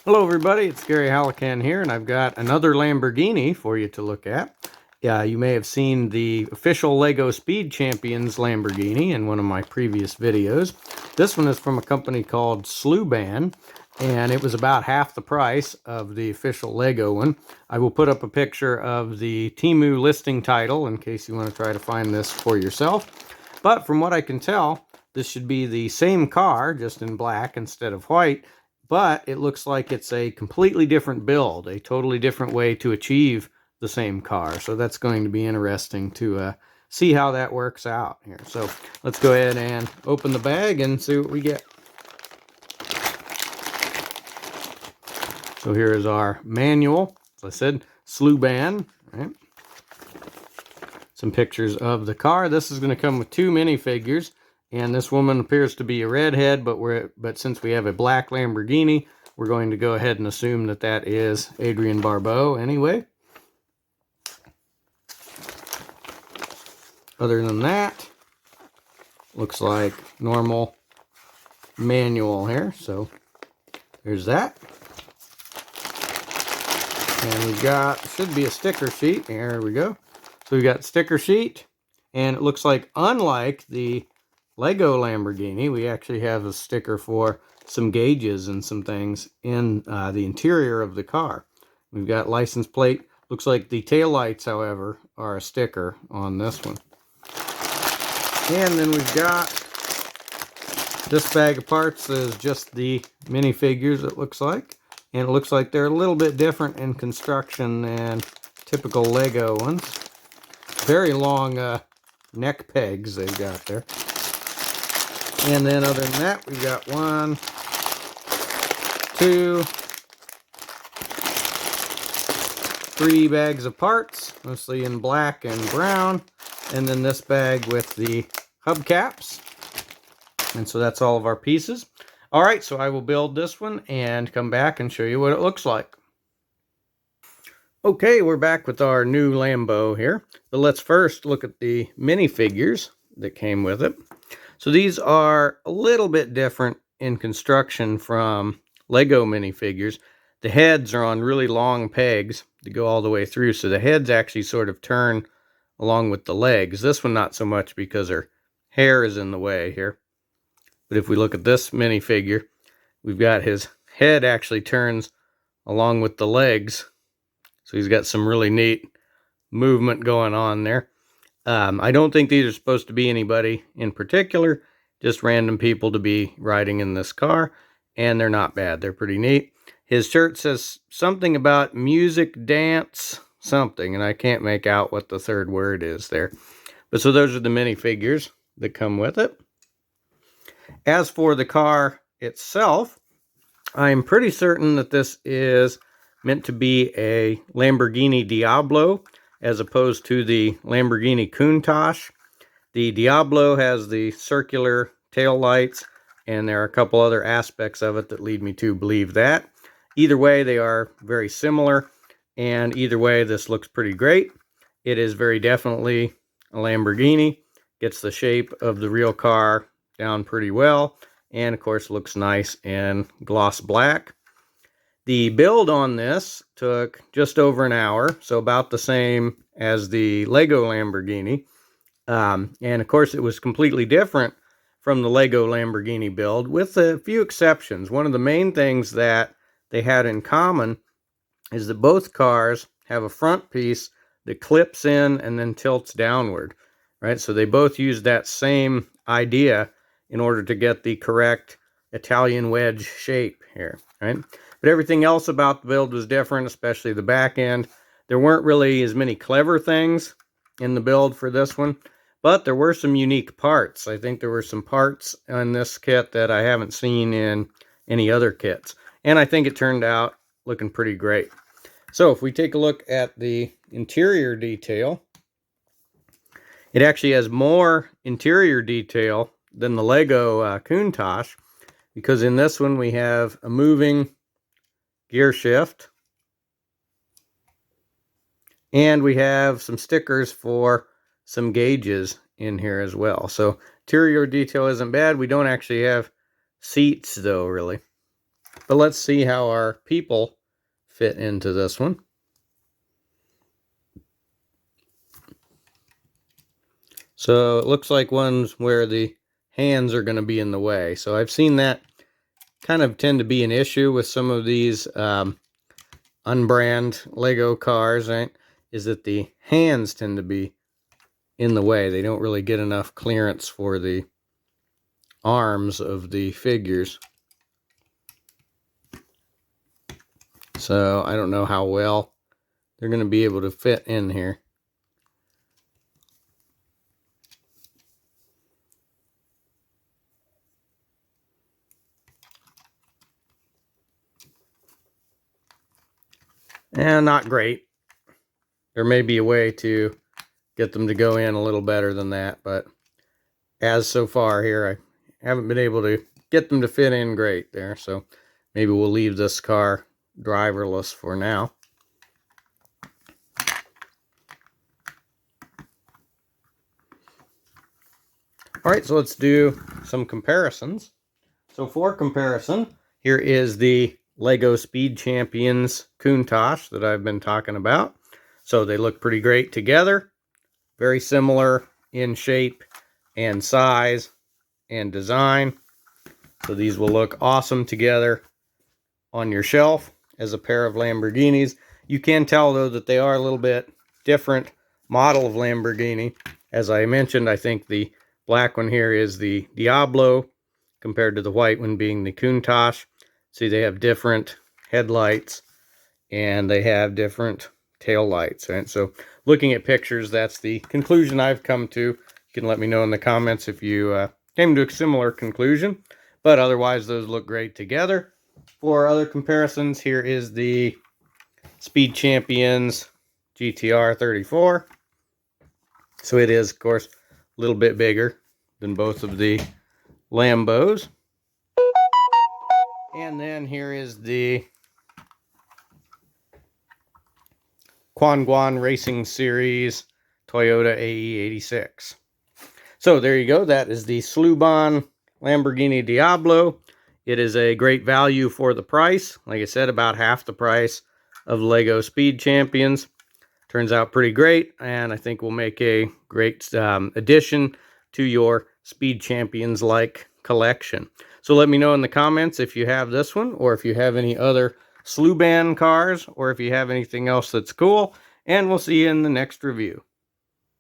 Hello everybody, it's Gary Hallican here, and I've got another Lamborghini for you to look at. You may have seen the official Lego Speed Champions Lamborghini in one of my previous videos. This one is from a company called Sluban, and it was about half the price of the official Lego one. I will put up a picture of the Temu listing title in case you want to try to find this for yourself. But from what I can tell, this should be the same car, just in black instead of white, but it looks like it's a completely different build, a totally different way to achieve the same car. So that's going to be interesting to see how that works out here. So let's go ahead and open the bag and see what we get. So here is our manual. As I said, Sluban. Right? Some pictures of the car. This is going to come with two minifigures. And this woman appears to be a redhead, but since we have a black Lamborghini, we're going to go ahead and assume that that is Adrienne Barbeau anyway. Other than that, looks like normal manual here. So there's that. And we've got, should be a sticker sheet. There we go. So we've got sticker sheet, and it looks like unlike the Lego Lamborghini, we actually have a sticker for some gauges and some things in the interior of the car. We've got license plate. Looks like the taillights, however, are a sticker on this one. And then we've got this bag of parts is just the minifigures, it looks like. And it looks like they're a little bit different in construction than typical Lego ones. Very long neck pegs they've got there. And then other than that, we've got 1, 2, 3 bags of parts, mostly in black and brown. And then this bag with the hubcaps. And so that's all of our pieces. All right, so I will build this one and come back and show you what it looks like. Okay, we're back with our new Lambo here. But let's first look at the minifigures that came with it. So these are a little bit different in construction from Lego minifigures. The heads are on really long pegs that go all the way through, so the heads actually sort of turn along with the legs. This one not so much because her hair is in the way here. But if we look at this minifigure, we've got his head actually turns along with the legs. So he's got some really neat movement going on there. I don't think these are supposed to be anybody in particular, just random people to be riding in this car, and they're not bad. They're pretty neat. His shirt says something about music, dance, something, and I can't make out what the third word is there. But so those are the minifigures that come with it. As for the car itself, I'm pretty certain that this is meant to be a Lamborghini Diablo, as opposed to the Lamborghini Countach. The Diablo has the circular tail lights, and there are a couple other aspects of it that lead me to believe that. Either way, they are very similar, and either way, this looks pretty great. It is very definitely a Lamborghini. Gets the shape of the real car down pretty well, and of course looks nice in gloss black. The build on this took just over an hour, so about the same as the Lego Lamborghini. And of course it was completely different from the Lego Lamborghini build, with a few exceptions. One of the main things that they had in common is that both cars have a front piece that clips in and then tilts downward, right? So they both use that same idea in order to get the correct Italian wedge shape here, right? But everything else about the build was different, especially the back end. There weren't really as many clever things in the build for this one, but there were some unique parts. I think there were some parts in this kit that I haven't seen in any other kits. And I think it turned out looking pretty great. So if we take a look at the interior detail, it actually has more interior detail than the Lego Countach, because in this one we have a moving gear shift, and we have some stickers for some gauges in here as well. So interior detail isn't bad. We don't actually have seats though, really. But let's see how our people fit into this one. So it looks like ones where the hands are going to be in the way. So I've seen that kind of tend to be an issue with some of these unbrand Lego cars, right? Is that the hands tend to be in the way. They don't really get enough clearance for the arms of the figures. So I don't know how well they're going to be able to fit in here. And not great. There may be a way to get them to go in a little better than that, but as so far here, I haven't been able to get them to fit in great there, so maybe we'll leave this car driverless for now. All right, so let's do some comparisons. So for comparison, here is the Lego Speed Champions Countach that I've been talking about. So they look pretty great together, very similar in shape and size and design. So these will look awesome together on your shelf as a pair of Lamborghinis. You can tell though that they are a little bit different model of Lamborghini. As I mentioned, I think the black one here is the Diablo compared to the white one being the Countach. See, they have different headlights and they have different tail lights. And so looking at pictures, that's the conclusion I've come to. You can let me know in the comments if you came to a similar conclusion. But otherwise, those look great together. For other comparisons, here is the Speed Champions GTR 34. So it is, of course, a little bit bigger than both of the Lambos. And then here is the Quanguan Racing Series Toyota AE86. So there you go. That is the Sluban Lamborghini Diablo. It is a great value for the price. Like I said, about half the price of Lego Speed Champions. Turns out pretty great, and I think will make a great addition to your Speed Champions-like collection. So let me know in the comments if you have this one, or if you have any other Sluban cars, or if you have anything else that's cool, and we'll see you in the next review.